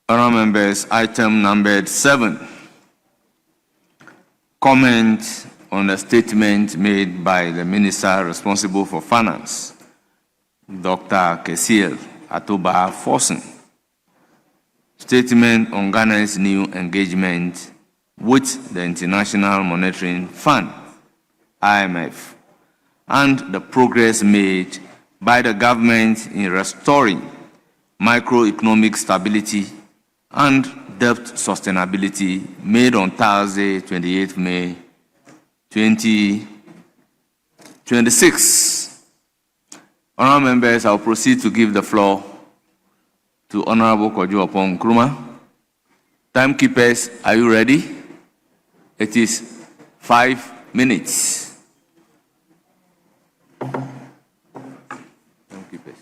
Honourable members, item numbered 7. Comment on the statement made by the Minister responsible for Finance, Dr. Kesiel Atoba Forson. Statement on Ghana's new engagement with the International Monetary Fund, IMF, and the progress made by the government in restoring macroeconomic stability and debt sustainability made on Thursday, 28 May 2026. Honourable members, I'll proceed to give the floor to Honourable Kojo Opon Nkrumah. Timekeepers, are you ready? It is 5 minutes. Timekeepers.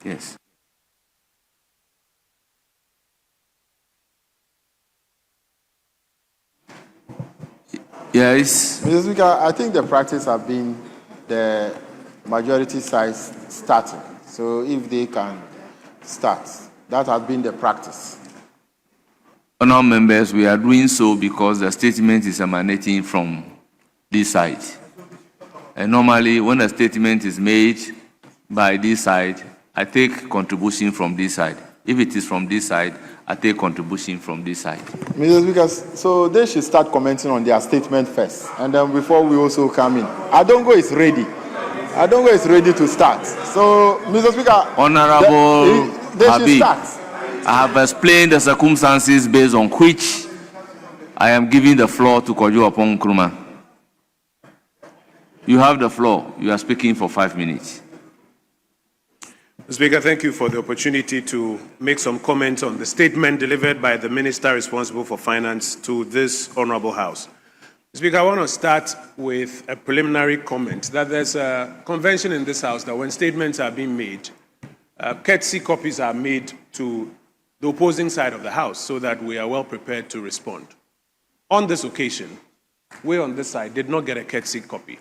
Yes. Yes. Mr. Speaker, I think the practice has been the majority side starting. So if they can start, that has been the practice. Honourable members, we are doing so because the statement is emanating from this side. And normally, when a statement is made by this side, I take contribution from this side. If it is from this side, I take contribution from this side. Mr. Speaker, so they should start commenting on their statement first, and then before we also come in. Adongo is ready. Adongo is ready to start. So, Mr. Speaker, Honourable they should start. I have explained the circumstances based on which I am giving the floor to Kojo Opon Nkrumah. You have the floor. You are speaking for 5 minutes. Mr. Speaker, thank you for the opportunity to make some comments on the statement delivered by the Minister responsible for Finance to this Honourable House. Mr. Speaker, I want to start with a preliminary comment that there's a convention in this House that when statements are being made, courtesy copies are made to the opposing side of the House so that we are well prepared to respond. On this occasion, we on this side did not get a courtesy copy,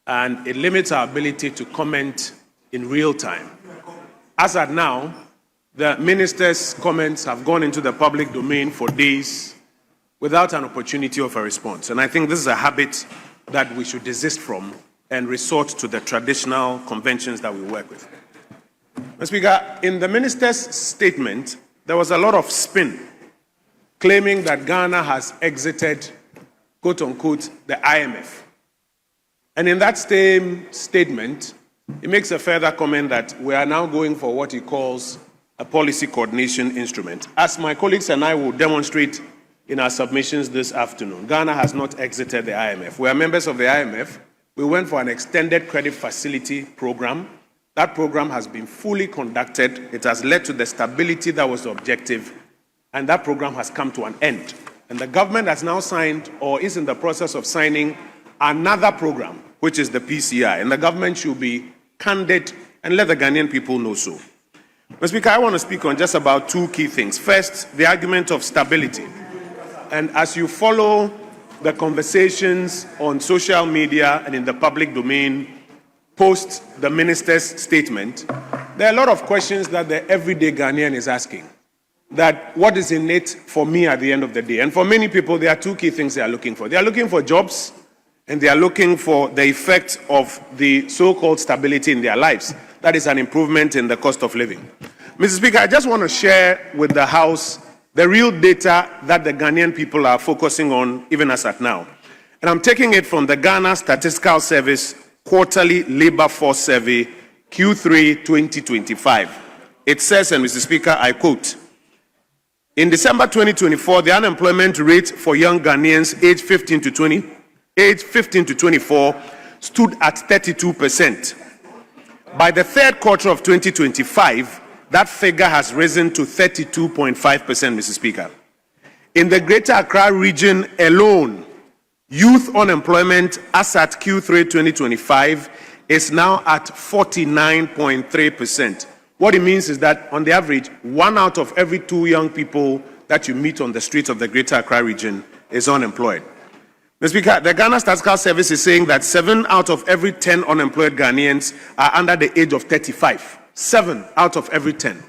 and it limits our ability to comment in real time. As at now, the minister's comments have gone into the public domain for days without an opportunity of a response. And I think this is a habit that we should desist from and resort to the traditional conventions that we work with. Mr. Speaker, in the minister's statement, there was a lot of spin, claiming that Ghana has exited, quote unquote, the IMF. And in that same statement, he makes a further comment that we are now going for what he calls a policy coordination instrument. As my colleagues and I will demonstrate in our submissions this afternoon, Ghana has not exited the IMF. We are members of the IMF. We went for an extended credit facility program. That program has been fully conducted. It has led to the stability that was the objective, and that program has come to an end. And the government has now signed, or is in the process of signing, another program, which is the PCI, and the government should be candid and let the Ghanaian people know so. Mr. Speaker, I want to speak on just about 2 key things. First, the argument of stability. And as you follow the conversations on social media and in the public domain post the minister's statement, there are a lot of questions that the everyday Ghanaian is asking. That what is in it for me at the end of the day? And for many people, there are 2 key things they are looking for. They are looking for jobs, and they are looking for the effect of the so-called stability in their lives. That is an improvement in the cost of living. Mr. Speaker, I just want to share with the House the real data that the Ghanaian people are focusing on, even as at now. And I'm taking it from the Ghana Statistical Service Quarterly Labour Force Survey, Q3 2025. It says, and Mr. Speaker, I quote, in December 2024, the unemployment rate for young Ghanaians aged 15 to 24 stood at 32%. By the third quarter of 2025, that figure has risen to 32.5%, Mr. Speaker. In the Greater Accra region alone, youth unemployment as at Q3 2025 is now at 49.3%. What it means is that, on the average, 1 out of every 2 young people that you meet on the streets of the Greater Accra region is unemployed. Mr. Speaker, the Ghana Statistical Service is saying that 7 out of every 10 unemployed Ghanaians are under the age of 35. 7 out of every 10.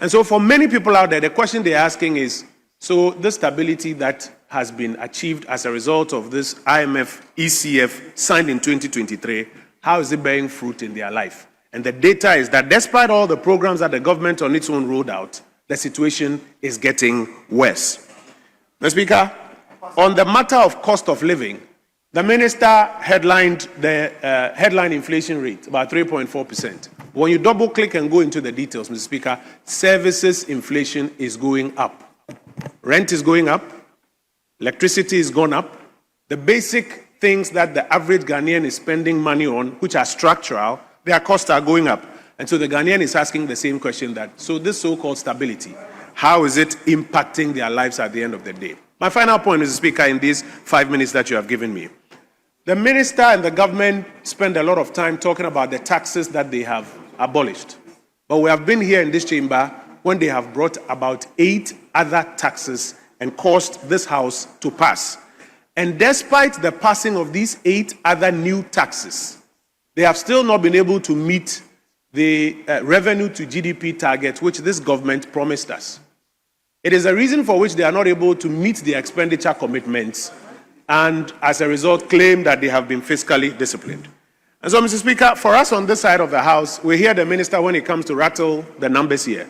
And so for many people out there, the question they're asking is, so the stability that has been achieved as a result of this IMF ECF signed in 2023, how is it bearing fruit in their life? And the data is that despite all the programs that the government on its own rolled out, the situation is getting worse. Mr. Speaker, on the matter of cost of living, the minister headlined the headline inflation rate, about 3.4%. When you double click and go into the details, Mr. Speaker, services inflation is going up. Rent is going up. Electricity is gone up. The basic things that the average Ghanaian is spending money on, which are structural, their costs are going up. And so the Ghanaian is asking the same question that, so this so-called stability, how is it impacting their lives at the end of the day? My final point, Mr. Speaker, in these 5 minutes that you have given me. The minister and the government spend a lot of time talking about the taxes that they have abolished. But we have been here in this chamber when they have brought about 8 other taxes and caused this House to pass. And despite the passing of these 8 other new taxes, they have still not been able to meet the revenue to GDP target which this government promised us. It is a reason for which they are not able to meet the expenditure commitments and as a result claim that they have been fiscally disciplined. And so, Mr. Speaker, for us on this side of the House, we hear the minister when it comes to rattle the numbers here.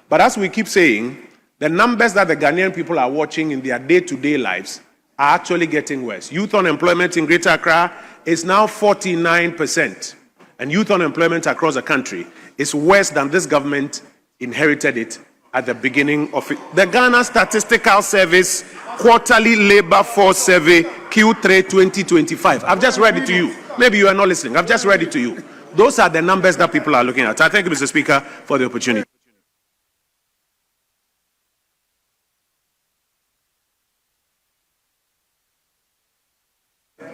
But as we keep saying, the numbers that the Ghanaian people are watching in their day-to-day lives are actually getting worse. Youth unemployment in Greater Accra is now 49%. And youth unemployment across the country is worse than this government inherited it at the beginning of it. The Ghana Statistical Service Quarterly Labor Force Survey Q3 2025. I've just read it to you. Maybe you are not listening. I've just read it to you. Those are the numbers that people are looking at. I thank you, Mr. Speaker, for the opportunity.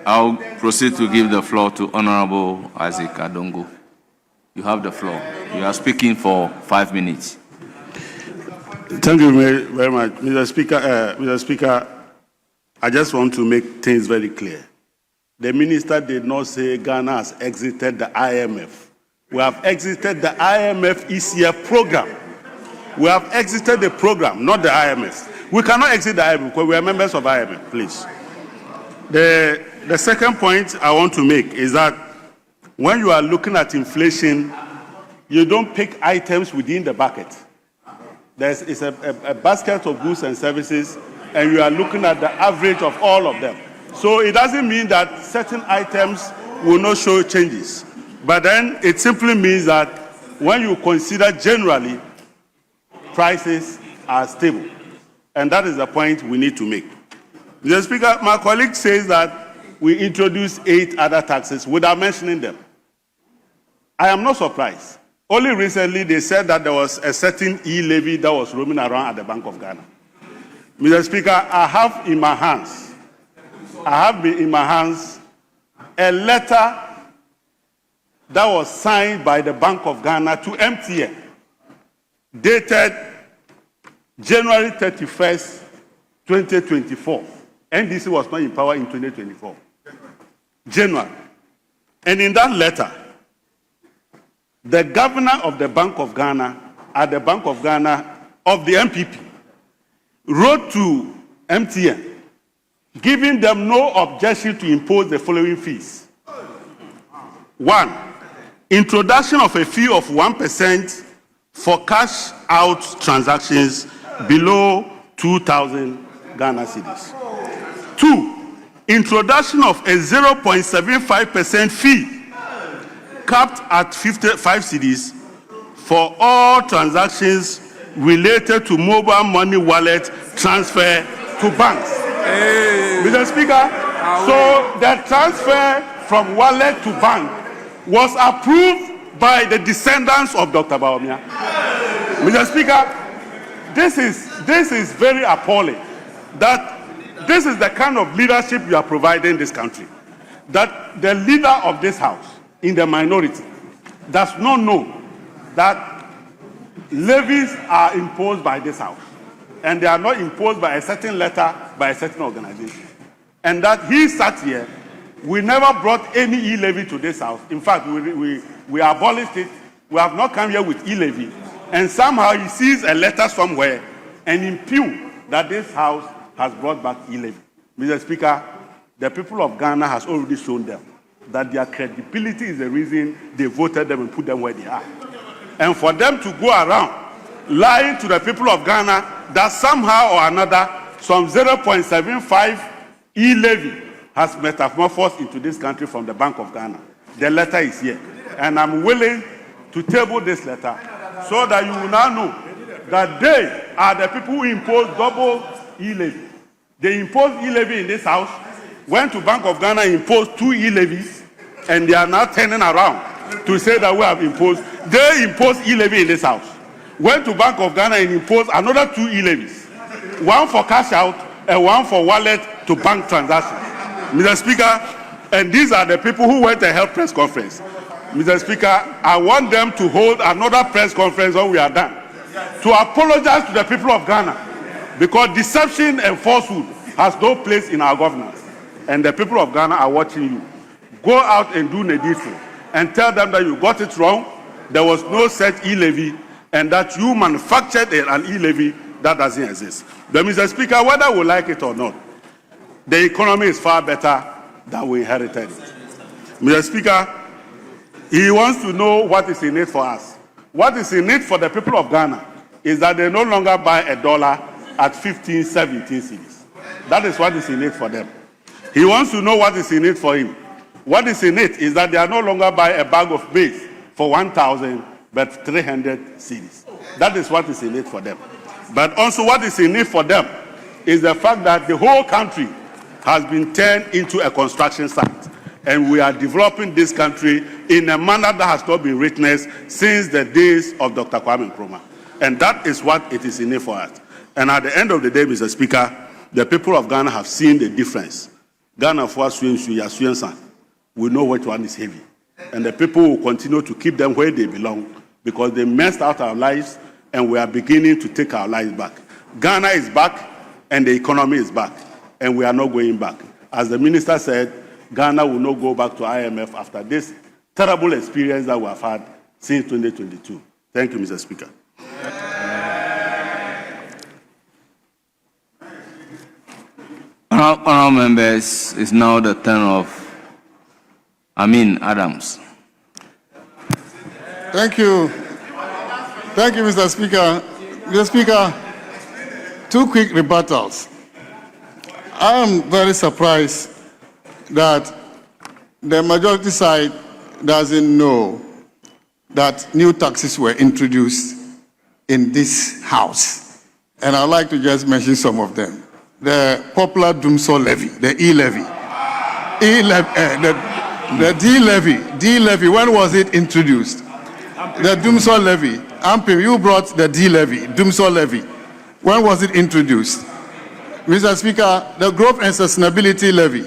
I'll proceed to give the floor to Honorable Isaac Adongo. You have the floor. You are speaking for 5 minutes. Thank you very much, Mr. Speaker. Mr. Speaker, I just want to make things very clear. The minister did not say Ghana has exited the IMF. We have exited the IMF ECF program. We have exited the program, not the IMF. We cannot exit the IMF because we are members of IMF, please. The second point I want to make is that when you are looking at inflation, you don't pick items within the bucket. It's a basket of goods and services, and you are looking at the average of all of them. So it doesn't mean that certain items will not show changes. But then it simply means that when you consider generally, prices are stable. And that is the point we need to make. Mr. Speaker, my colleague says that we introduced 8 other taxes without mentioning them. I am not surprised. Only recently they said that there was a certain e-levy that was roaming around at the Bank of Ghana. Mr. Speaker, I have in my hands a letter that was signed by the Bank of Ghana to MTN, dated January 31st, 2024. NDC was not in power in 2024. January. And in that letter, the governor of the Bank of Ghana, at the Bank of Ghana of the MPP, wrote to MTN, giving them no objection to impose the following fees. 1, introduction of a fee of 1% for cash out transactions below 2,000 Ghana cedis. 2, introduction of a 0.75% fee capped at 55 cedis for all transactions related to mobile money wallet transfer to banks. Hey. Mr. Speaker, so the transfer from wallet to bank was approved by the descendants of Dr. Bawumia. Mr. Speaker, this is very appalling that this is the kind of leadership you are providing this country. That the leader of this house, in the minority, does not know that levies are imposed by this house. And they are not imposed by a certain letter, by a certain organization. And that he sat here, we never brought any e-levy to this house. In fact, we abolished it. We have not come here with e-levy. and somehow he sees a letter somewhere and impugns that this House has brought back e-levy. Mr. Speaker, the people of Ghana has already shown them that their credibility is the reason they voted them and put them where they are. And for them to go around lying to the people of Ghana that somehow or another some 0.75 e-levy has metamorphosed into this country from the Bank of Ghana. The letter is here. And I'm willing to table this letter so that you will now know that they are the people who impose double e-levy. They imposed e-levy in this House, went to Bank of Ghana, imposed 2 e-levies, and they are now turning around to say that we have imposed. They imposed e-levy in this House, went to Bank of Ghana and imposed another 2 e-levies, one for cash out and one for wallet to bank transactions. Mr. Speaker, and these are the people who went to held press conference. Mr. Speaker, I want them to hold another press conference when we are done to apologize to the people of Ghana, because deception and falsehood has no place in our governance. And the people of Ghana are watching you. Go out and do needful and tell them that you got it wrong, there was no such e-levy, and that you manufactured an e-levy that doesn't exist. But Mr. Speaker, whether we like it or not, the economy is far better than we inherited it. Mr. Speaker, he wants to know what is in it for us. What is in it for the people of Ghana is that they no longer buy $1 at 15, 17 cedis. That is what is in it for them. He wants to know what is in it for him. What is in it is that they are no longer buy a bag of maize for 1,000 but 300 cedis. That is what is in it for them. But also what is in it for them is the fact that the whole country has been turned into a construction site. And we are developing this country in a manner that has not been witnessed since the days of Dr. Kwame Nkrumah. And that is what it is in it for us. And at the end of the day, Mr. Speaker, the people of Ghana have seen the difference. Ghana for we know which one is heavy. And the people will continue to keep them where they belong because they messed out our lives and we are beginning to take our lives back. Ghana is back and the economy is back and we are not going back. As the minister said, Ghana will not go back to IMF after this terrible experience that we have had since 2022. Thank you, Mr. Speaker. Honourable members, it's now the turn of Amin Adams. Thank you. Thank you, Mr. Speaker. Mr. Speaker, 2 quick rebuttals. I am very surprised that the majority side doesn't know that new taxes were introduced in this House. And I'd like to just mention some of them. The popular Dumso levy, the E-levy. The D-levy, when was it introduced? The Dumso levy. Ampim, you brought the D-levy, Dumso levy. When was it introduced? Mr. Speaker, the growth and sustainability levy.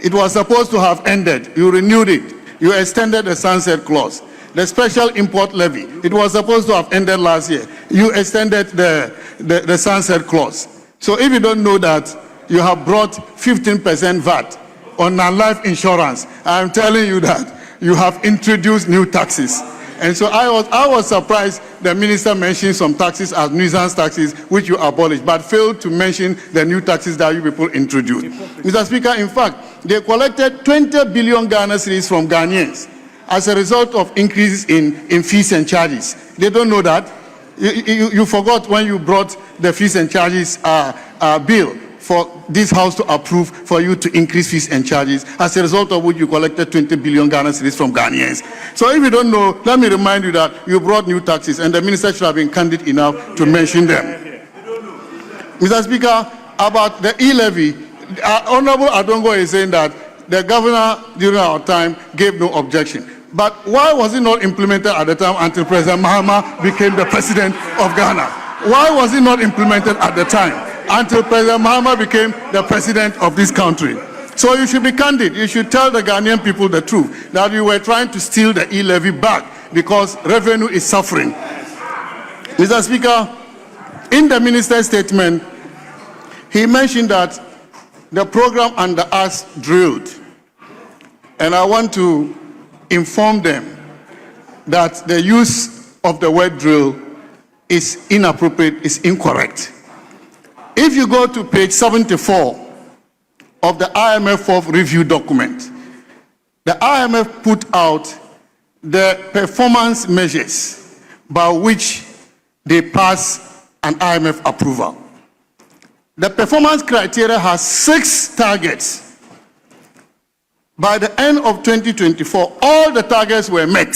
It was supposed to have ended. You renewed it. You extended the sunset clause. The special import levy. It was supposed to have ended last year. You extended the sunset clause. So if you don't know that, you have brought 15% VAT on non-life insurance. I'm telling you that you have introduced new taxes. And so I was surprised the minister mentioned some taxes as nuisance taxes, which you abolished, but failed to mention the new taxes that you people introduced. Mr. Speaker, in fact, they collected 20 billion Ghana cedis from Ghanaians as a result of increases in fees and charges. They don't know that. You forgot when you brought the fees and charges bill for this House to approve for you to increase fees and charges, as a result of which you collected 20 billion Ghana cedis from Ghanaians. So if you don't know, let me remind you that you brought new taxes and the minister should have been candid enough to mention them. Mr. Speaker, about the e-levy, Honorable Adongo is saying that the governor during our time gave no objection. But why was it not implemented at the time until President Mahama became the president of Ghana? Why was it not implemented at the time until President Mahama became the president of this country? So you should be candid. You should tell the Ghanaian people the truth, that you were trying to steal the e-levy back because revenue is suffering. Mr. Speaker, in the minister's statement, he mentioned that the program under us drilled. And I want to inform them that the use of the word drill is inappropriate, is incorrect. If you go to page 74 of the IMF fourth review document, the IMF put out the performance measures by which they pass an IMF approval. The performance criteria has 6 targets. By the end of 2024, all the targets were met.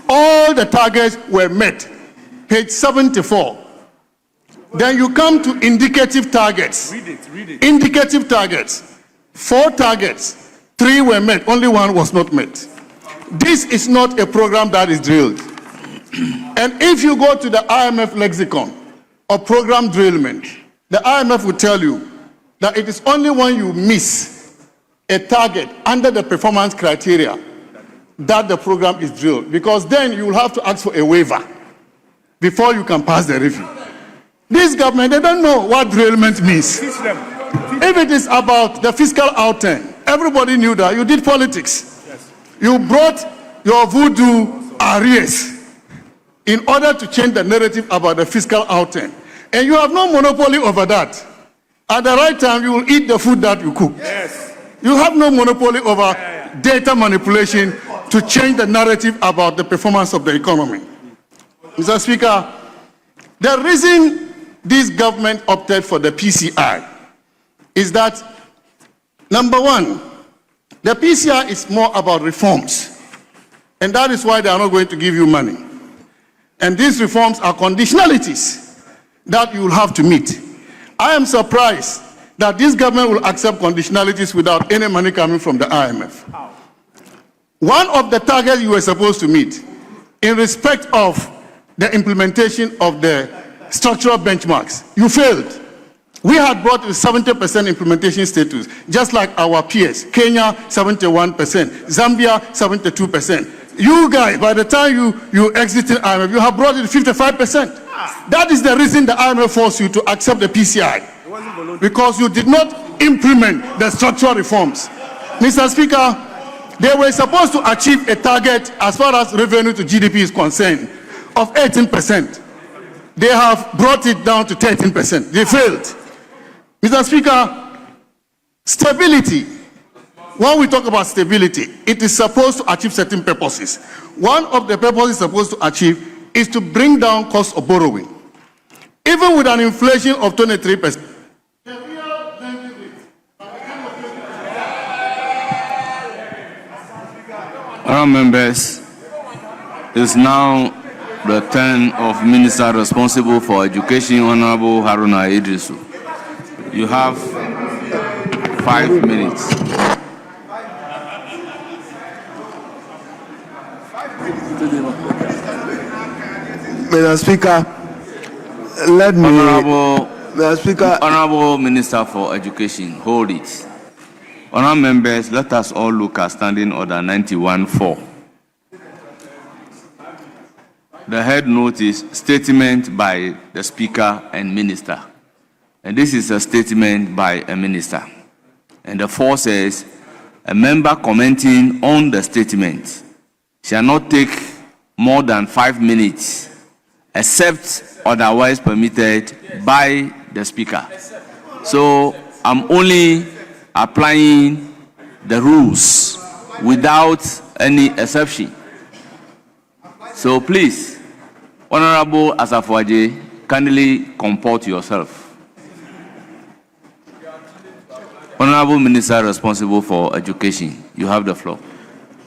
All the targets were met. Page 74. Then you come to indicative targets. Read it. Indicative targets. 4 targets. 3 were met. Only 1 was not met. This is not a program that is drilled. And if you go to the IMF lexicon of program drillment, the IMF will tell you that it is only when you miss a target under the performance criteria that the program is drilled, because then you will have to ask for a waiver before you can pass the review. This government, they don't know what drillment means. If it is about the fiscal outturn, everybody knew that. You did politics. Yes. You brought your voodoo arrears in order to change the narrative about the fiscal outturn. And you have no monopoly over that. At the right time, you will eat the food that you cook. Yes. You have no monopoly over data manipulation to change the narrative about the performance of the economy. Mr. Speaker, the reason this government opted for the PCI is that, number one, the PCI is more about reforms. And that is why they are not going to give you money. And these reforms are conditionalities that you will have to meet. I am surprised that this government will accept conditionalities without any money coming from the IMF. One of the targets you were supposed to meet in respect of the implementation of the structural benchmarks, you failed. We had brought a 70% implementation status, just like our peers. Kenya, 71%. Zambia, 72%. You guys, by the time you exited IMF, you have brought it to 55%. That is the reason the IMF forced you to accept the PCI. Because you did not implement the structural reforms. Mr. Speaker, they were supposed to achieve a target as far as revenue to GDP is concerned of 18%. They have brought it down to 13%. They failed. Mr. Speaker, stability. When we talk about stability, it is supposed to achieve certain purposes. One of the purposes it's supposed to achieve is to bring down cost of borrowing. Even with an inflation of 23%. Honourable members, it's now the turn of Minister responsible for education, Honourable Haruna Idrisu. You have 5 minutes. Mr. Speaker, let me... Mr. Speaker, Honourable Minister for Education, hold it. Honourable members, let us all look at Standing Order 91-4. The head note is Statement by the Speaker and Minister. And this is a statement by a minister. And the 4 says, a member commenting on the statement shall not take more than 5 minutes, except otherwise permitted by the Speaker. So I'm only applying the rules without any exception. So please, Honorable Asafwaje, kindly comport yourself. Honorable Minister responsible for education, you have the floor.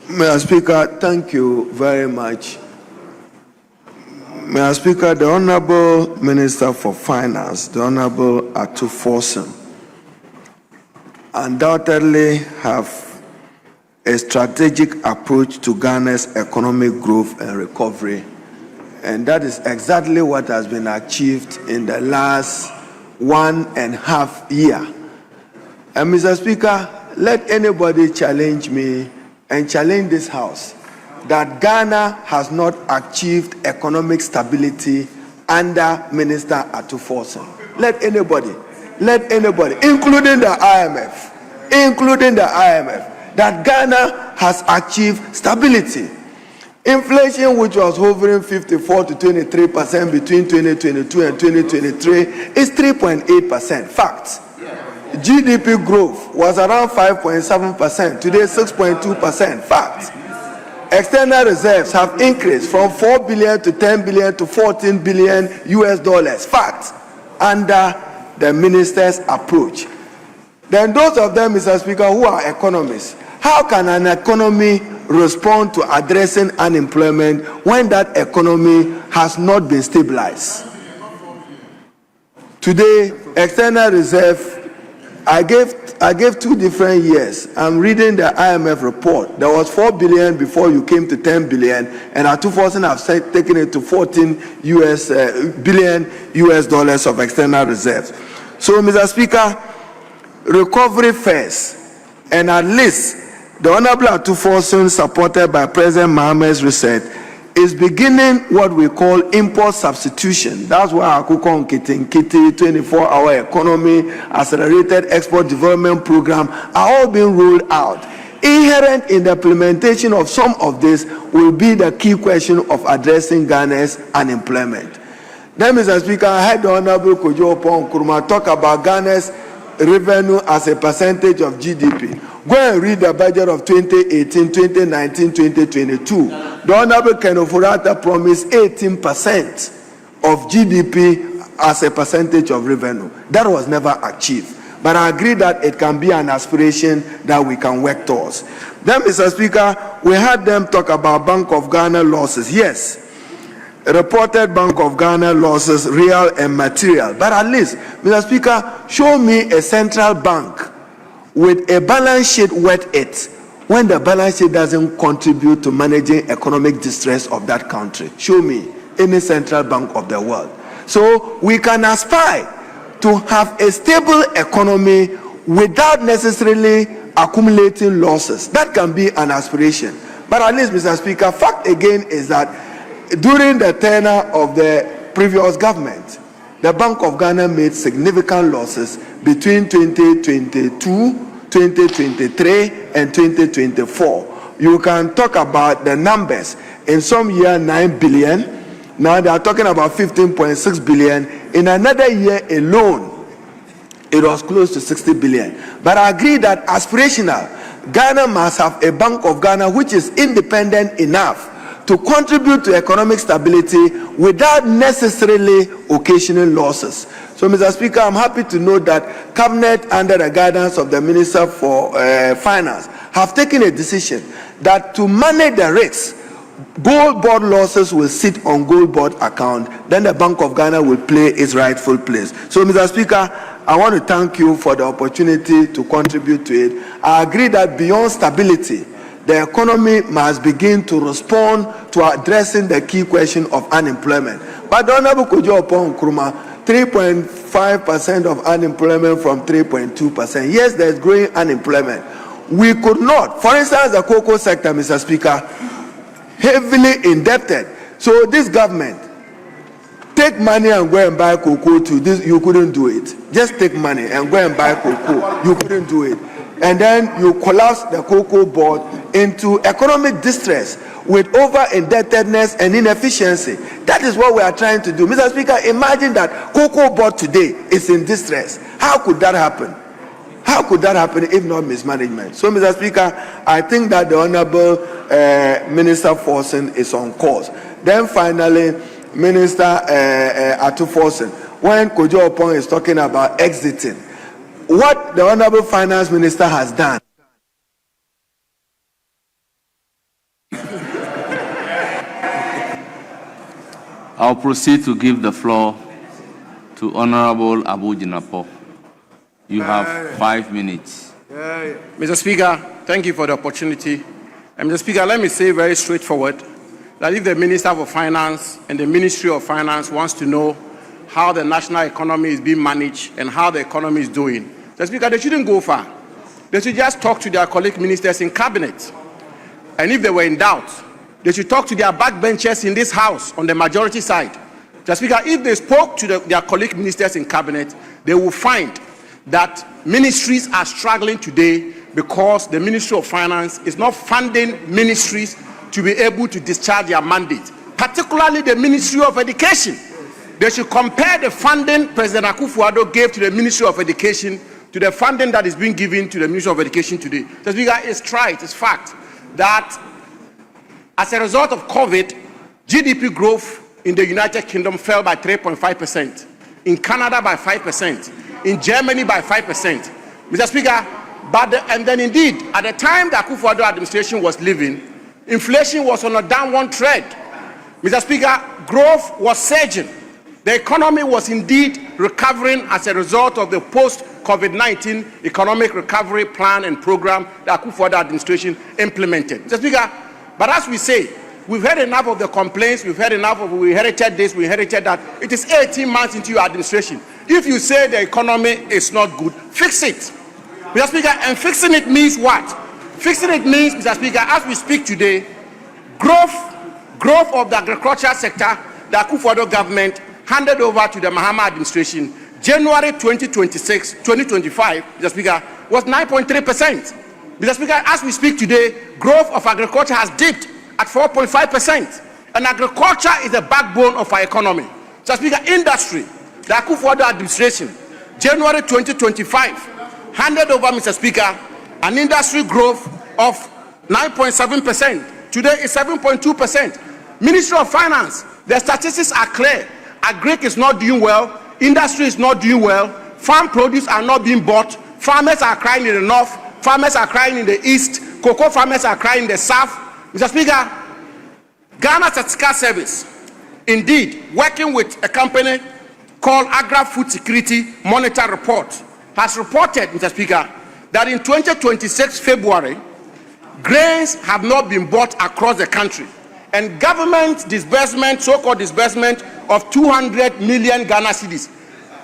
Mr. Speaker, thank you very much. Mr. Speaker, the Honorable Minister for Finance, the Honorable Ay3, undoubtedly have a strategic approach to Ghana's economic growth and recovery. And that is exactly what has been achieved in the last 1.5 years. And Mr. Speaker, let anybody challenge me and challenge this House that Ghana has not achieved economic stability under Minister Ay3. Let anybody, including the IMF, that Ghana has achieved stability. Inflation, which was hovering 54 to 23% between 2022 and 2023, is 3.8%. Fact. GDP growth was around 5.7%. Today, 6.2%. Fact. External reserves have increased from 4 billion to 10 billion to 14 billion US dollars. Fact. Under the minister's approach. Then those of them, Mr. Speaker, who are economists, how can an economy respond to addressing unemployment when that economy has not been stabilized? Today, external reserve, I gave 2 different years. I'm reading the IMF report. There was 4 billion before you came to 10 billion, and at 2000 I've taken it to 14 billion US dollars of external reserves. So, Mr. Speaker, recovery first, and at least the Honorable Atuforson, supported by President Mohammed's research, is beginning what we call import substitution. That's why Akukon Kiti, 24-hour economy, accelerated export development program are all being rolled out. Inherent in the implementation of some of this will be the key question of addressing Ghana's unemployment. Then, Mr. Speaker, I heard the Honorable Kojo Oppong Nkrumah talk about Ghana's revenue as a percentage of GDP. Go and read the budget of 2018, 2019, 2022. The Honorable Ken Ofori-Atta promised 18% of GDP as a percentage of revenue. That was never achieved. But I agree that it can be an aspiration that we can work towards. Then, Mr. Speaker, we had them talk about Bank of Ghana losses. Yes, reported Bank of Ghana losses, real and material. But at least, Mr. Speaker, show me a central bank with a balance sheet worth it when the balance sheet doesn't contribute to managing economic distress of that country. Show me any central bank of the world. So we can aspire to have a stable economy without necessarily accumulating losses. That can be an aspiration. But at least, Mr. Speaker, fact again is that during the tenure of the previous government, the Bank of Ghana made significant losses between 2022, 2023, and 2024. You can talk about the numbers. In some year, 9 billion. Now they are talking about 15.6 billion. In another year alone, it was close to 60 billion. But I agree that aspirational, Ghana must have a Bank of Ghana which is independent enough to contribute to economic stability without necessarily occasional losses. So, Mr. Speaker, I'm happy to note that Cabinet, under the guidance of the Minister for Finance, have taken a decision that to manage the risks, gold board losses will sit on gold board account, then the Bank of Ghana will play its rightful place. So, Mr. Speaker, I want to thank you for the opportunity to contribute to it. I agree that beyond stability, the economy must begin to respond to addressing the key question of unemployment. But the Honorable Kojo Oppong Nkrumah, 3.5% of unemployment from 3.2%. Yes, there's growing unemployment. We could not, for instance, the cocoa sector, Mr. Speaker, heavily indebted. So this government, take money and go and buy cocoa too. This, you couldn't do it. Just take money and go and buy cocoa. You couldn't do it. And then you collapse the cocoa board into economic distress with over-indebtedness and inefficiency. That is what we are trying to do. Mr. Speaker, imagine that cocoa board today is in distress. How could that happen? How could that happen if not mismanagement? So, Mr. Speaker, I think that the Honorable Minister Forson is on course. Then finally, Minister Atuforson, when Kojo Oppong is talking about exiting, what the Honorable Finance Minister has done. I'll proceed to give the floor to Honorable Abu Jinapo. You have 5 minutes. Mr. Speaker, thank you for the opportunity. And Mr. Speaker, let me say very straightforward that if the Minister for Finance and the Ministry of Finance wants to know how the national economy is being managed and how the economy is doing, Mr. Speaker, they shouldn't go far. They should just talk to their colleague ministers in cabinet. And if they were in doubt, they should talk to their backbenchers in this house on the majority side. Mr. Speaker, if they spoke to their colleague ministers in cabinet, they will find that ministries are struggling today because the Ministry of Finance is not funding ministries to be able to discharge their mandate, particularly the Ministry of Education. They should compare the funding President Akufo-Addo gave to the Ministry of Education to the funding that is being given to the Ministry of Education today. Mr. Speaker, it's trite, it's fact that as a result of COVID, GDP growth in the United Kingdom fell by 3.5%, in Canada by 5%, in Germany by 5%. Mr. Speaker, and then indeed, at the time the Akufo-Addo administration was leaving, inflation was on a downward trend. Mr. Speaker, growth was surging. The economy was indeed recovering as a result of the post-COVID-19 economic recovery plan and program that the Akufo-Addo administration implemented. Mr. Speaker, but as we say, we've heard enough of the complaints, we've heard enough of we inherited this, we inherited that. It is 18 months into your administration. If you say the economy is not good, fix it. Mr. Speaker, and fixing it means what? Fixing it means, Mr. Speaker, as we speak today, growth of the agricultural sector, the Akufo-Addo government handed over to the Mahama administration, January 2025, Mr. Speaker, was 9.3%. Mr. Speaker, as we speak today, growth of agriculture has dipped at 4.5%. And agriculture is the backbone of our economy. Mr. Speaker, industry, the Akufo-Addo administration, January 2025, handed over, Mr. Speaker, an industry growth of 9.7%. Today is 7.2%. Ministry of Finance, the statistics are clear. Agric is not doing well, industry is not doing well, farm produce are not being bought, farmers are crying in the north, farmers are crying in the east, cocoa farmers are crying in the south. Mr. Speaker, Ghana Statistical Service, indeed, working with a company called Agri-Food Security Monitor Report, has reported, Mr. Speaker, that in 2026 February, grains have not been bought across the country. And government disbursement, so-called disbursement of 200 million Ghana cedis.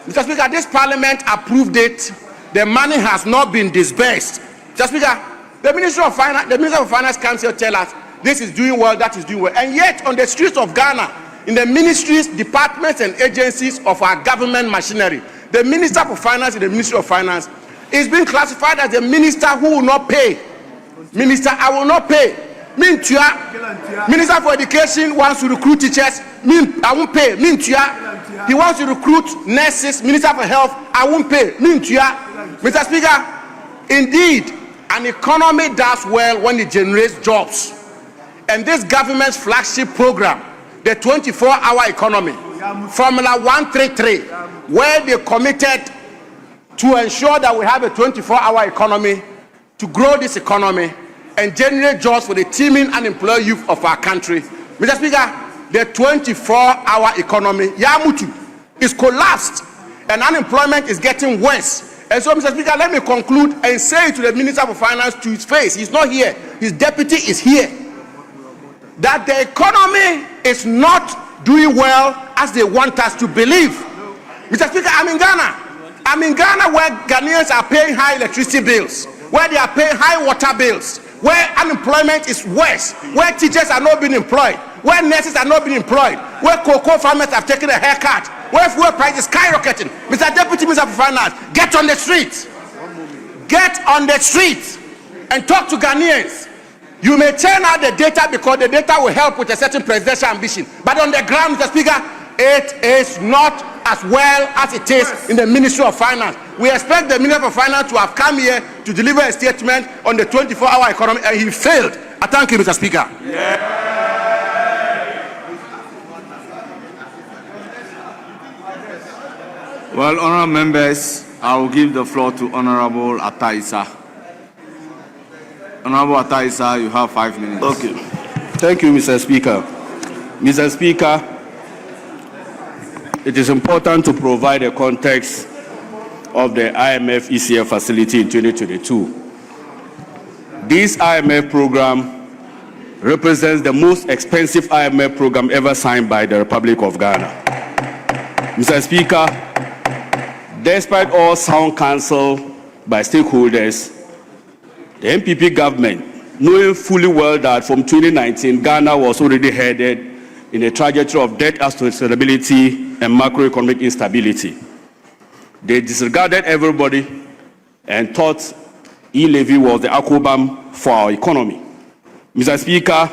Mr. Speaker, this parliament approved it. The money has not been disbursed. Mr. Speaker, the Minister of Finance Council tell us this is doing well, that is doing well. And yet on the streets of Ghana, in the ministries, departments and agencies of our government machinery, the Minister for Finance and the Ministry of Finance is being classified as the minister who will not pay. Minister, I will not pay. Minister for Education wants to recruit teachers. I won't pay. He wants to recruit nurses. Minister for Health, I won't pay. Mr. Speaker, indeed, an economy does well when it generates jobs. And this government's flagship program, the 24-hour economy, Formula 133, where they committed to ensure that we have a 24-hour economy, to grow this economy and generate jobs for the teeming unemployed youth of our country. Mr. Speaker, the 24-hour economy, Yamutu, is collapsed and unemployment is getting worse. And so, Mr. Speaker, let me conclude and say to the Minister for Finance to his face, he's not here, his deputy is here, that the economy is not doing well as they want us to believe. Mr. Speaker, I'm in Ghana. I'm in Ghana where Ghanaians are paying high electricity bills, where they are paying high water bills, where unemployment is worse, where teachers are not being employed, where nurses are not being employed, where cocoa farmers have taken a haircut, where fuel prices skyrocketing. Mr. Deputy Minister for Finance, get on the streets. Get on the streets and talk to Ghanaians. You may turn out the data because the data will help with a certain presidential ambition. But on the ground, Mr. Speaker, it is not as well as it is in the Ministry of Finance. We expect the Minister of Finance to have come here to deliver a statement on the 24-hour economy, and he failed. I thank you, Mr. Speaker. Well, honourable members, I will give the floor to Honourable Ay3. Honourable Ay3, you have 5 minutes. Okay. Thank you, Mr. Speaker. Mr. Speaker, it is important to provide a context of the IMF ECF facility in 2022. This IMF program represents the most expensive IMF program ever signed by the Republic of Ghana. Mr. Speaker, despite all sound counsel by stakeholders, the NPP government, knowing fully well that from 2019, Ghana was already headed in a trajectory of debt unsustainability and macroeconomic instability, they disregarded everybody and thought e-levy was the akobam for our economy. Mr. Speaker,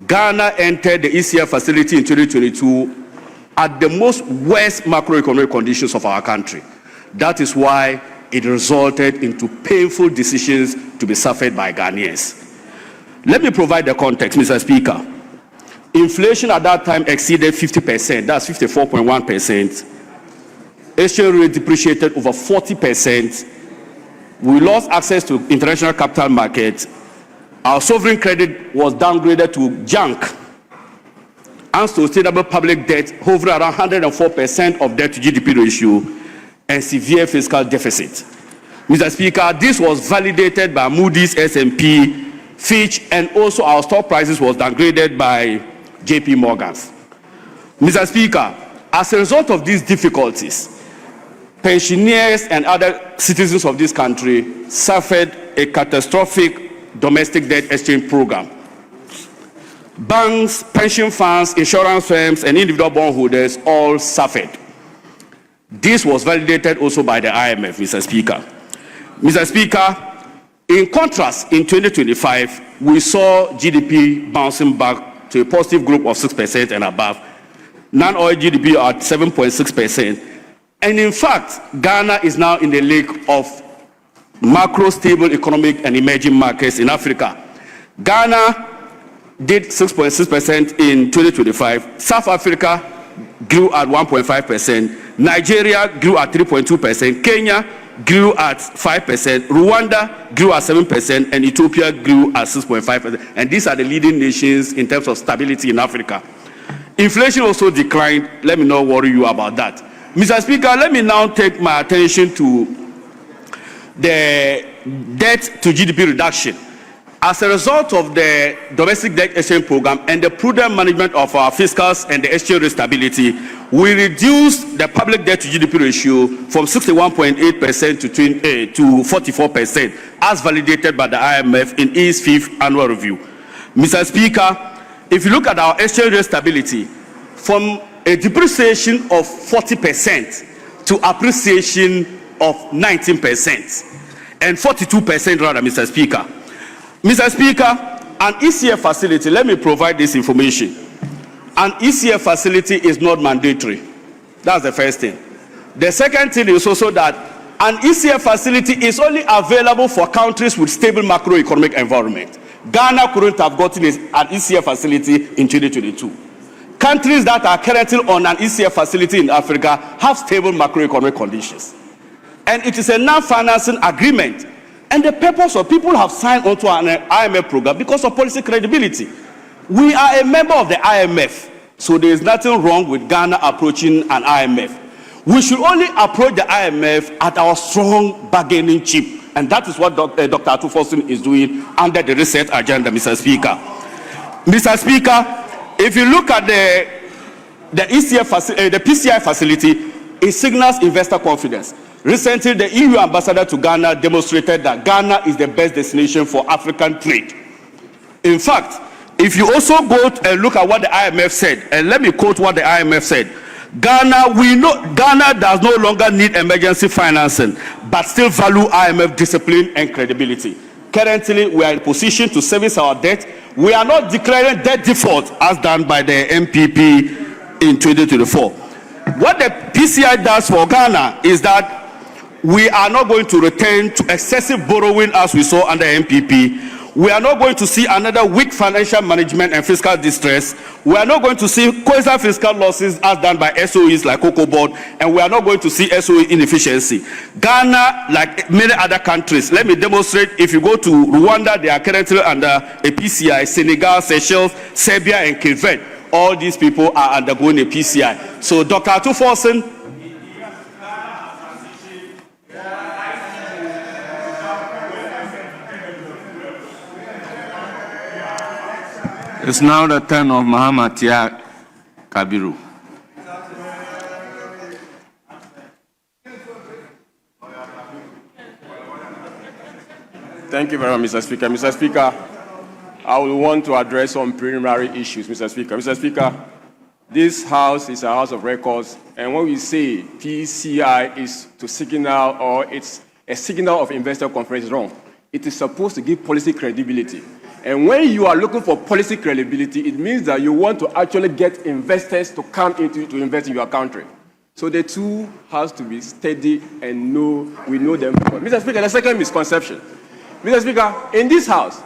Ghana entered the ECF facility in 2022 at the most worst macroeconomic conditions of our country. That is why it resulted into painful decisions to be suffered by Ghanaians. Let me provide the context, Mr. Speaker. Inflation at that time exceeded 50%, that's 54.1%. Exchange rate depreciated over 40%. We lost access to international capital markets. Our sovereign credit was downgraded to junk. Unsustainable public debt hovering around 104% of debt to GDP ratio, and severe fiscal deficit. Mr. Speaker, this was validated by Moody's, S&P, Fitch, and also our stock prices was downgraded by JP Morgan's. Mr. Speaker, as a result of these difficulties, pensioners and other citizens of this country suffered a catastrophic domestic debt exchange program. Banks, pension funds, insurance firms, and individual bondholders all suffered. This was validated also by the IMF, Mr. Speaker. Mr. Speaker, in contrast, in 2025, we saw GDP bouncing back to a positive growth of 6% and above. Non-oil GDP at 7.6%. And in fact, Ghana is now in the league of macro stable economic and emerging markets in Africa. Ghana did 6.6% in 2025. South Africa grew at 1.5%. Nigeria grew at 3.2%. Kenya grew at 5%. Rwanda grew at 7%. And Ethiopia grew at 6.5%. And these are the leading nations in terms of stability in Africa. Inflation also declined. Let me not worry you about that. Mr. Speaker, let me now take my attention to the debt to GDP reduction. As a result of the domestic debt exchange program and the prudent management of our fiscals and the exchange rate stability, we reduced the public debt to GDP ratio from 61.8% to 44%, as validated by the IMF in its 5th annual review. Mr. Speaker, if you look at our exchange rate stability, from a depreciation of 40% to appreciation of 19%, and 42% rather, Mr. Speaker. Mr. Speaker, an ECF facility, let me provide this information. An ECF facility is not mandatory. That's the first thing. The second thing is also that an ECF facility is only available for countries with stable macroeconomic environment. Ghana couldn't have gotten an ECF facility in 2022. Countries that are currently on an ECF facility in Africa have stable macroeconomic conditions. And it is a non-financing agreement. And the purpose of people have signed onto an IMF program because of policy credibility. We are a member of the IMF, so there is nothing wrong with Ghana approaching an IMF. We should only approach the IMF at our strong bargaining chip, and that is what Dr. Atufosin is doing under the reset agenda, Mr. Speaker. Mr. Speaker, if you look at the PCI facility, it signals investor confidence. Recently, the EU ambassador to Ghana demonstrated that Ghana is the best destination for African trade. In fact, if you also go and look at what the IMF said, and let me quote what the IMF said, Ghana does no longer need emergency financing, but still value IMF discipline and credibility. Currently, we are in position to service our debt. We are not declaring debt default as done by the MPP in 2024. What the PCI does for Ghana is that we are not going to return to excessive borrowing as we saw under MPP. We are not going to see another weak financial management and fiscal distress. We are not going to see quasi-fiscal losses as done by SOEs like Cocoa Board, and we are not going to see SOE inefficiency. Ghana, like many other countries, let me demonstrate. If you go to Rwanda, they are currently under a PCI. Senegal, Seychelles, Serbia, and Cape Verde. All these people are undergoing a PCI. So Dr. Atufosin, it's now the turn of Muhammad Tia Kabiru. Thank you very much, Mr. Speaker. Mr. Speaker, I will want to address some preliminary issues, Mr. Speaker. Mr. Speaker, this House is a House of Records, and when we say PCI is to signal, or it's a signal of investor confidence, wrong. It is supposed to give policy credibility. And when you are looking for policy credibility, it means that you want to actually get investors to come into to invest in your country. So the two has to be steady and we know them. Mr. Speaker, the second misconception. Mr. Speaker, in this house,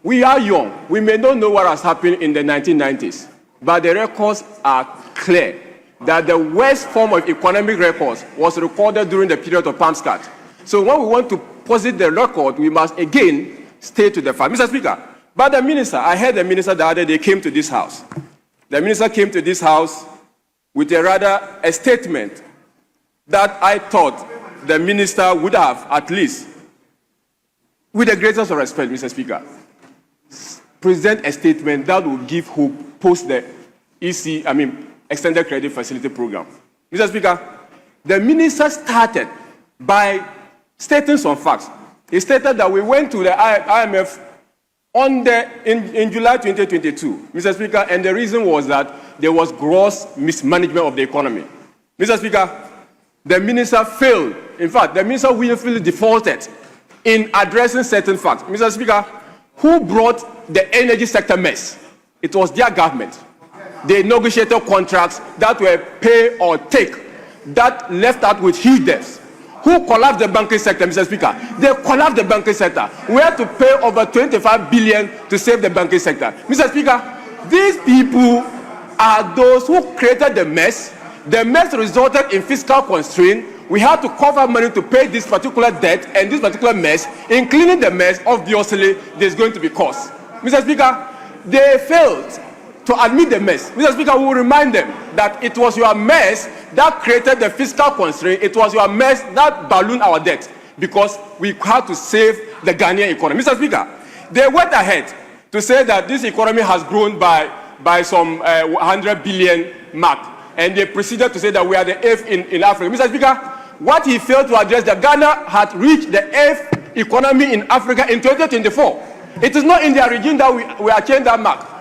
we are young. We may not know what has happened in the 1990s, but the records are clear that the worst form of economic records was recorded during the period of palm scat. So when we want to posit the record, we must again stay to the fact. Mr. Speaker, but the minister, I heard the minister the other day came to this house. The minister came to this house with a statement that I thought the minister would have, at least, with the greatest of respect, Mr. Speaker, present a statement that will give hope post the Extended Credit Facility Program. Mr. Speaker, the minister started by stating some facts. He stated that we went to the IMF in July 2022, Mr. Speaker, and the reason was that there was gross mismanagement of the economy. Mr. Speaker, the minister failed. In fact, the minister willfully defaulted in addressing certain facts. Mr. Speaker, who brought the energy sector mess? It was their government. They negotiated contracts that were pay or take, that left out with huge debts. Who collapsed the banking sector, Mr. Speaker? They collapsed the banking sector. We had to pay over 25 billion to save the banking sector. Mr. Speaker, these people are those who created the mess. The mess resulted in fiscal constraint. We had to cover money to pay this particular debt and this particular mess. In cleaning the mess, obviously, there's going to be costs. Mr. Speaker, they failed to admit the mess. Mr. Speaker, we will remind them that it was your mess that created the fiscal constraint. It was your mess that ballooned our debt because we had to save the Ghanaian economy. Mr. Speaker, they went ahead to say that this economy has grown by some 100 billion mark, and they proceeded to say that we are the 8th in Africa. Mr. Speaker, what he failed to address, that Ghana had reached the 8th economy in Africa in 2024. It is not in their regime that we achieved that mark.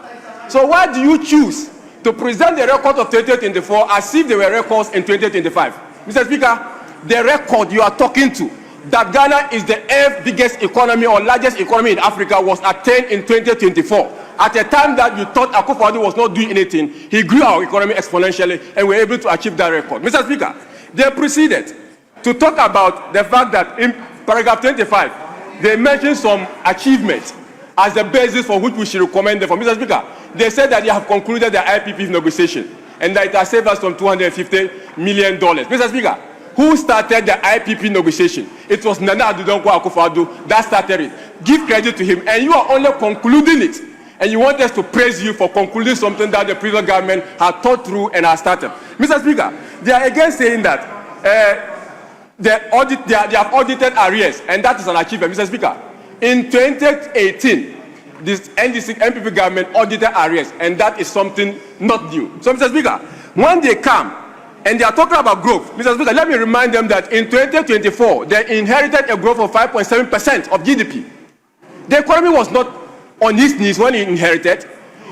So why do you choose to present the record of 2024 as if they were records in 2025? Mr. Speaker, the record you are talking to, that Ghana is the 8th biggest economy or largest economy in Africa, was attained in 2024. At a time that you thought Akufo-Addo was not doing anything, he grew our economy exponentially and we were able to achieve that record. Mr. Speaker, they proceeded to talk about the fact that in paragraph 25, they mentioned some achievements as the basis for which we should recommend them. For Mr. Speaker, they said that they have concluded the IPP negotiation and that it has saved us from $250 million. Mr. Speaker, who started the IPP negotiation? It was Nana Addo Dankwa Akufo-Addo that started it. Give credit to him, and you are only concluding it. And you want us to praise you for concluding something that the previous government had thought through and has started. Mr. Speaker, they are again saying that they have audited arrears, and that is an achievement. Mr. Speaker, in 2018, this NDC MPP government audited arrears, and that is something not new. So, Mr. Speaker, when they come and they are talking about growth, Mr. Speaker, let me remind them that in 2024, they inherited a growth of 5.7% of GDP. The economy was not on its knees when it inherited.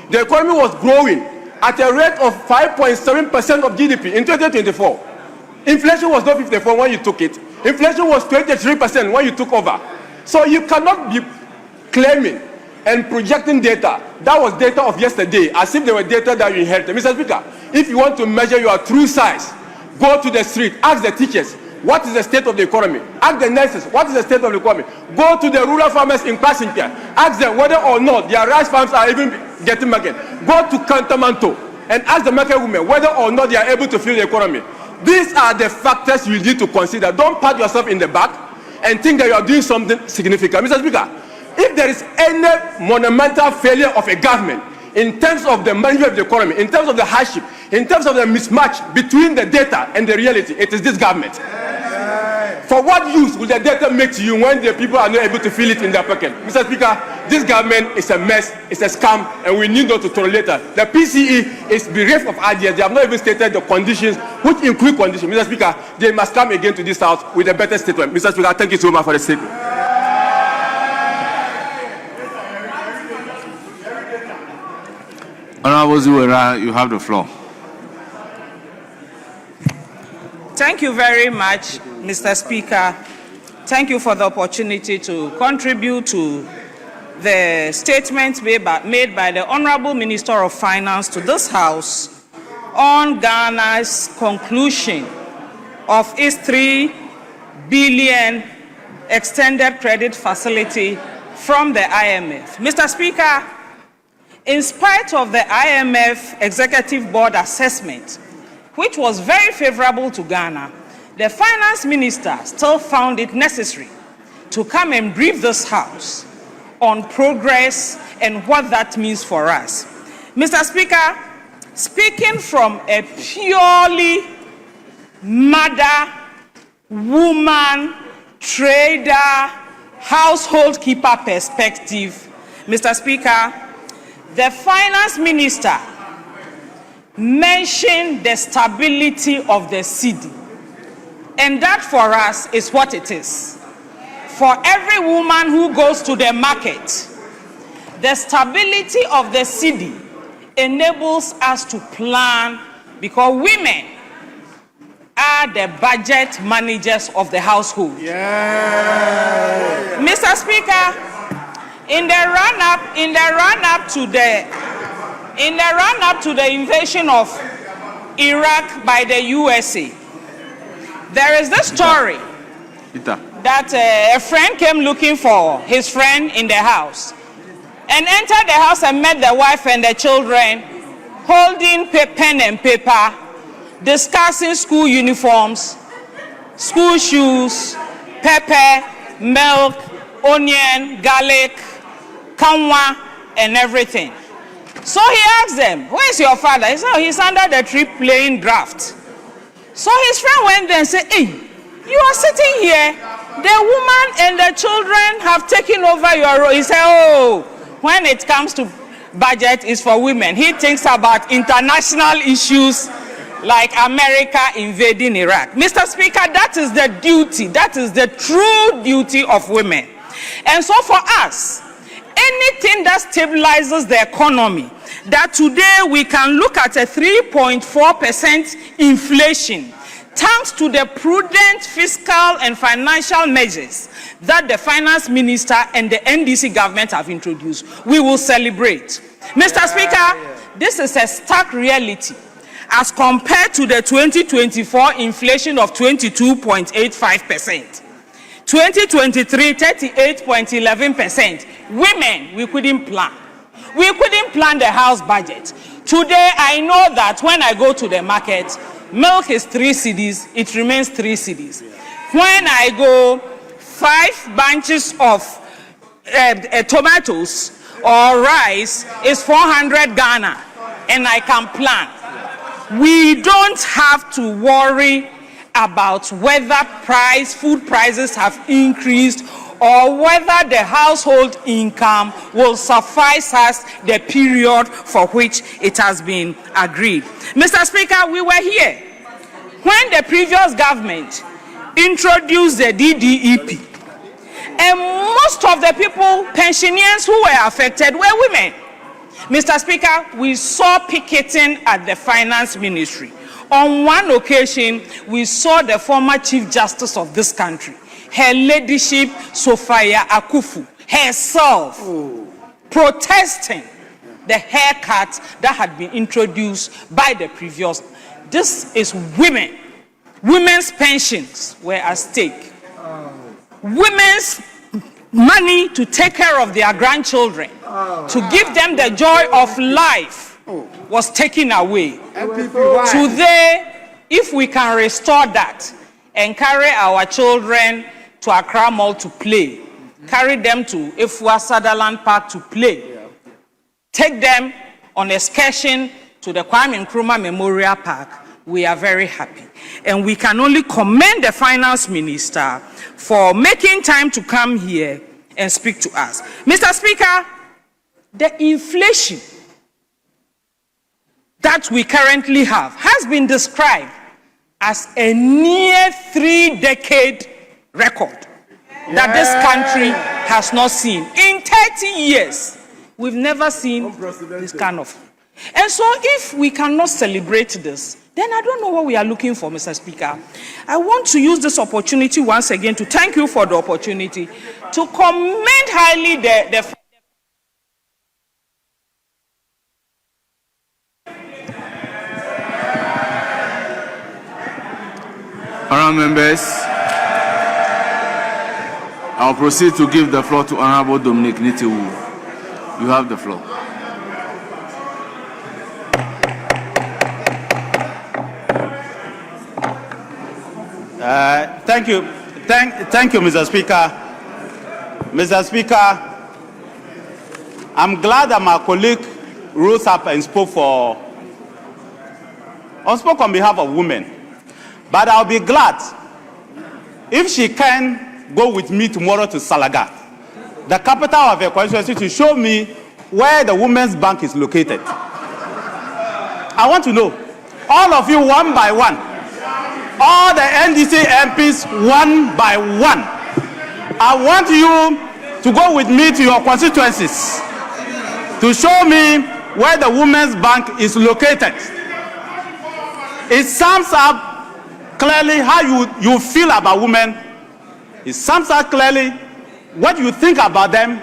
The economy was growing at a rate of 5.7% of GDP in 2024. Inflation was not 54 when you took it. Inflation was 23% when you took over. So you cannot be claiming and projecting data that was data of yesterday as if they were data that you inherited. Mr. Speaker, if you want to measure your true size, go to the street, ask the teachers, what is the state of the economy? Ask the nurses, what is the state of the economy? Go to the rural farmers in Pasinkia, ask them whether or not their rice farms are even getting market. Go to Kantamanto and ask the market women whether or not they are able to fuel the economy. These are the factors you need to consider. Don't pat yourself in the back and think that you are doing something significant. Mr. Speaker, if there is any monumental failure of a government in terms of the management of the economy, in terms of the hardship, in terms of the mismatch between the data and the reality, it is this government. For what use will the data make to you when the people are not able to feel it in their pocket? Mr. Speaker, this government is a mess, it's a scam, and we need not to tolerate that. The PCE is bereft of ideas. They have not even stated the conditions, which include conditions. Mr. Speaker, they must come again to this house with a better statement. Mr. Speaker, thank you so much for the statement. Honorable Zuwera, you have the floor. Thank you very much, Mr. Speaker. Thank you for the opportunity to contribute to the statement made by the Honorable Minister of Finance to this House on Ghana's conclusion of its 3 billion extended credit facility from the IMF. Mr. Speaker, in spite of the IMF Executive Board assessment, which was very favorable to Ghana, the Finance Minister still found it necessary to come and brief this House on progress and what that means for us. Mr. Speaker, speaking from a purely mother, woman, trader, household keeper perspective, Mr. Speaker, the Finance Minister mentioned the stability of the cedi, and that for us is what it is. For every woman who goes to the market, the stability of the cedi enables us to plan, because women are the budget managers of the household. Yeah. Mr. Speaker, in the run-up to the invasion of Iraq by the USA, there is this story that a friend came looking for his friend in the house and entered the house and met the wife and the children holding pen and paper, discussing school uniforms, school shoes, pepper, milk, onion, garlic, kanwa, and everything. So he asked them, "Where's your father?" He said, "Oh, he's under the tree playing draft." So his friend went there and said, "Hey, you are sitting here, the woman and the children have taken over your role." He said, "Oh, when it comes to budget, it's for women." He thinks about international issues like America invading Iraq. Mr. Speaker, that is the duty, that is the true duty of women. And so for us, anything that stabilizes the economy, that today we can look at a 3.4% inflation, thanks to the prudent fiscal and financial measures that the Finance Minister and the NDC government have introduced, we will celebrate. Mr. Speaker, this is a stark reality as compared to the 2024 inflation of 22.85%. 2023, 38.11%. Women, we couldn't plan. We couldn't plan the house budget. Today, I know that when I go to the market, milk is 3 cedis, it remains 3 cedis. When I go, 5 bunches of tomatoes or rice is 400 Ghana, and I can plan. We don't have to worry about whether food prices have increased or whether the household income will suffice us the period for which it has been agreed. Mr. Speaker, we were here when the previous government introduced the DDEP, and most of the people, pensioners who were affected, were women. Mr. Speaker, we saw picketing at the Finance Ministry. On one occasion, we saw the former Chief Justice of this country, Her Ladyship Sophia Akufu, herself, protesting the haircut that had been introduced by the previous. This is women. Women's pensions were at stake. Women's money to take care of their grandchildren, to give them the joy of life, was taken away. Today, if we can restore that and carry our children to Accra Mall to play, carry them to Efua Sutherland Park to play, take them on excursion to the Kwame Nkrumah Memorial Park, we are very happy. And we can only commend the Finance Minister for making time to come here and speak to us. Mr. Speaker, the inflation that we currently have has been described as a near 3-decade record that this country has not seen. In 30 years, we've never seen this kind of. And so if we cannot celebrate this, then I don't know what we are looking for, Mr. Speaker. I want to use this opportunity once again to thank you for the opportunity to commend highly the Honourable members, I'll proceed to give the floor to Honourable Dominic Nitiwu. You have the floor. Thank you. Thank you, Mr. Speaker. Mr. Speaker, I'm glad that my colleague rose up and spoke on behalf of women. But I'll be glad if she can go with me tomorrow to Salaga, the capital of her constituency, to show me where the Women's Bank is located. I want to know, all of you one by one, all the NDC MPs one by one, I want you to go with me to your constituencies to show me where the Women's Bank is located. It sums up clearly how you feel about women. It sums up clearly what you think about them.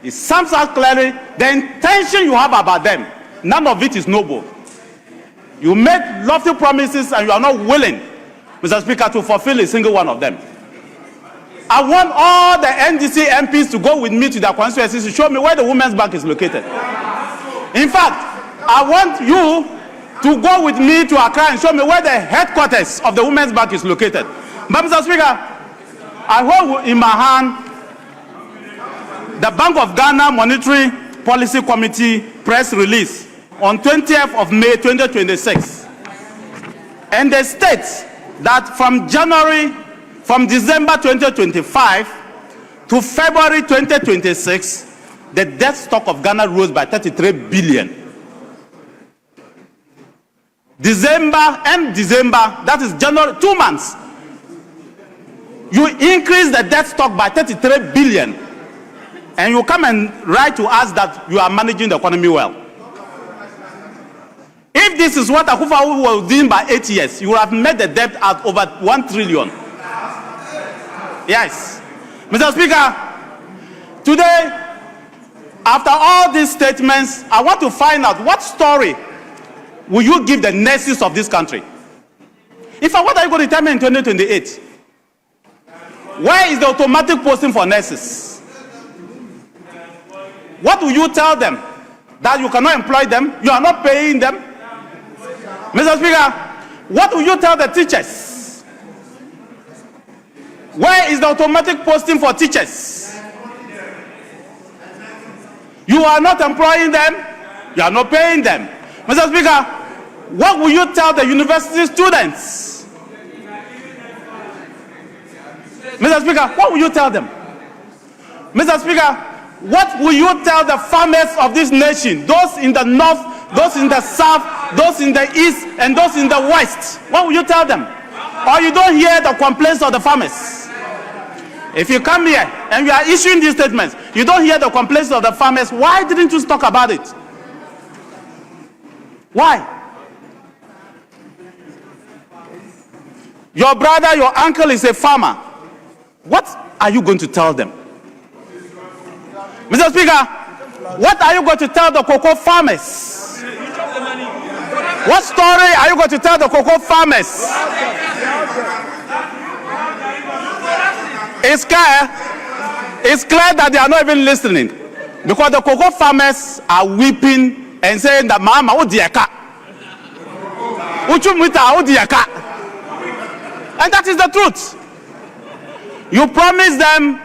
It sums up clearly the intention you have about them. None of it is noble. You make lofty promises and you are not willing, Mr. Speaker, to fulfill a single one of them. I want all the NDC MPs to go with me to their constituencies to show me where the Women's Bank is located. In fact, I want you to go with me to Accra and show me where the headquarters of the Women's Bank is located. But Mr. Speaker, I hold in my hand the Bank of Ghana Monetary Policy Committee press release on 20th of May 2026. And they state that from December 2025 to February 2026, the debt stock of Ghana rose by 33 billion. December, that is January, 2 months, you increase the debt stock by 33 billion, and you come and write to us that you are managing the economy well. If this is what Akufo-Addo was doing by 8 years, you would have made the debt at over 1 trillion. Yes. Mr. Speaker, today, after all these statements, I want to find out what story will you give the nurses of this country? In fact, what are you going to tell me in 2028? Where is the automatic posting for nurses? What will you tell them? That you cannot employ them? You are not paying them? Mr. Speaker, what will you tell the teachers? Where is the automatic posting for teachers? You are not employing them? You are not paying them? Mr. Speaker, what will you tell the university students? Mr. Speaker, what will you tell them? Mr. Speaker, what will you tell the farmers of this nation? Those in the north, those in the south, those in the east, and those in the west. What will you tell them? Or you don't hear the complaints of the farmers? If you come here and you are issuing these statements, you don't hear the complaints of the farmers, why didn't you talk about it? Why? Your brother, your uncle is a farmer. What are you going to tell them? Mr. Speaker, what are you going to tell the cocoa farmers? What story are you going to tell the cocoa farmers? It's clear that they are not even listening, because the cocoa farmers are weeping and saying that Mama, and that is the truth. You promised them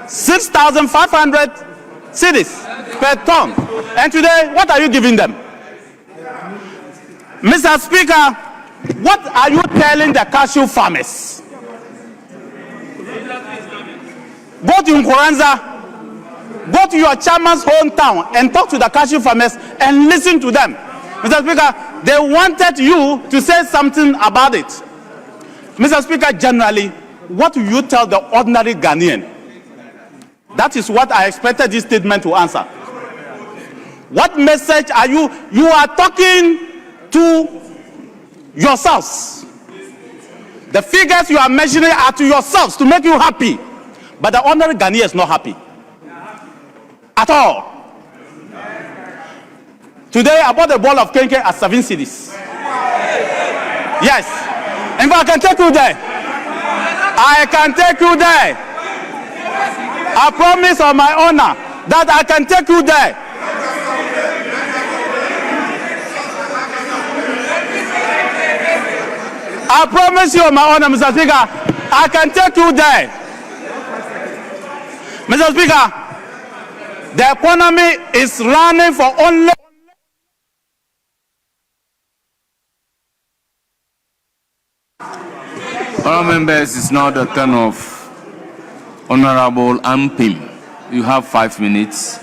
6,500 cedis per ton, and today what are you giving them? Mr. Speaker, what are you telling the cashew farmers? Go to Nkoranza, go to your chairman's hometown and talk to the cashew farmers and listen to them. Mr. Speaker, they wanted you to say something about it. Mr. Speaker, generally, what will you tell the ordinary Ghanaian? That is what I expected this statement to answer. What message are you are talking to yourselves. The figures you are mentioning are to yourselves to make you happy. But the ordinary Ghanaian is not happy at all. Today I bought a ball of kenke at 7 cedis. Yes. In fact, I can take you there. I can take you there. I promise on my honor that I can take you there. I promise you on my honor, Mr. Speaker, I can take you there. Mr. Speaker, the economy is running for only... Honourable members, it's now the turn of Honourable Ampim. You have 5 minutes.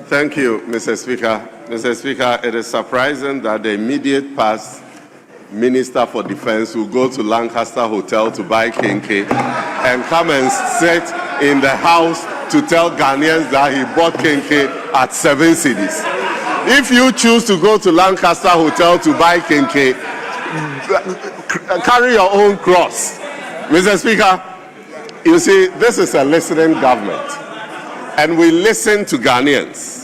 Thank you, Mr. Speaker. Mr. Speaker, it is surprising that the immediate past Minister for Defense will go to Lancaster Hotel to buy Kenke and come and sit in the house to tell Ghanaians that he bought Kenke at 7 cedis. If you choose to go to Lancaster Hotel to buy Kenke, carry your own cross. Mr. Speaker, you see, this is a listening government, and we listen to Ghanaians.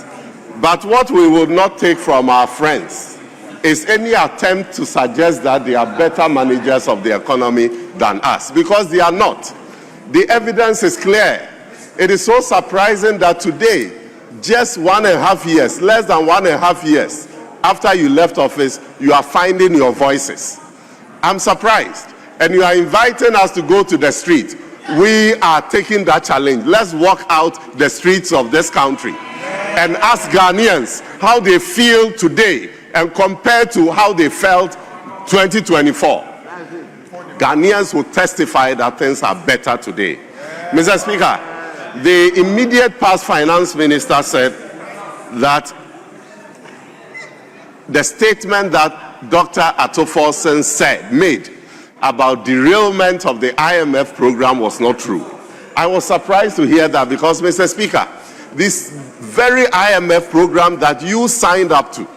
But what we will not take from our friends is any attempt to suggest that they are better managers of the economy than us, because they are not. The evidence is clear. It is so surprising that today, just 1.5 years, less than 1.5 years after you left office, you are finding your voices. I'm surprised. And you are inviting us to go to the street. We are taking that challenge. Let's walk out the streets of this country and ask Ghanaians how they feel today and compare to how they felt 2024. Ghanaians will testify that things are better today. Mr. Speaker, the immediate past finance minister said that the statement that Dr. Atto-Forson made about derailment of the IMF program was not true. I was surprised to hear that because, Mr. Speaker, this very IMF program that you signed up to,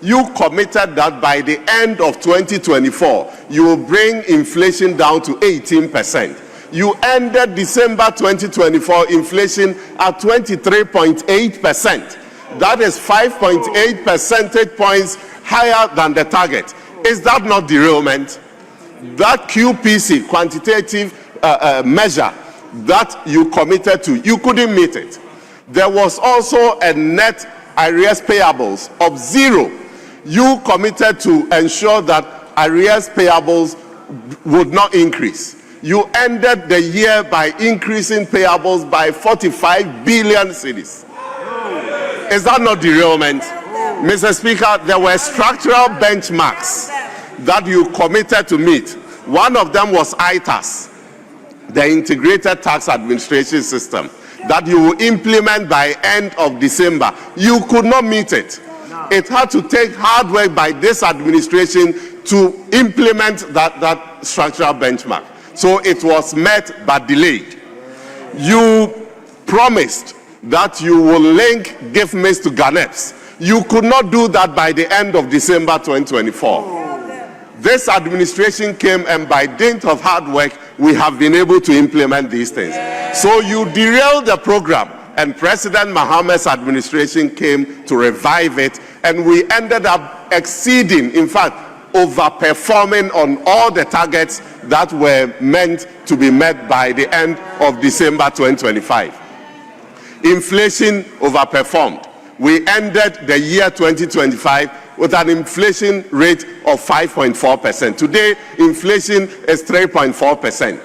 you committed that by the end of 2024, you will bring inflation down to 18%. You ended December 2024 inflation at 23.8%. That is 5.8 percentage points higher than the target. Is that not derailment? That QPC, quantitative measure that you committed to, you couldn't meet it. There was also a net arrears payables of 0. You committed to ensure that arrears payables would not increase. You ended the year by increasing payables by 45 billion cedis. Is that not derailment? Mr. Speaker, there were structural benchmarks that you committed to meet. One of them was ITAS, the Integrated Tax Administration System, that you will implement by end of December. You could not meet it. It had to take hard work by this administration to implement that structural benchmark. So it was met but delayed. You promised that you will link GIFMIS to GANEPS. You could not do that by the end of December 2024. This administration came, and by dint of hard work, we have been able to implement these things. So you derailed the program, and President Mohammed's administration came to revive it, and we ended up exceeding, in fact, overperforming on all the targets that were meant to be met by the end of December 2025. Inflation overperformed. We ended the year 2025 with an inflation rate of 5.4%. Today, inflation is 3.4%.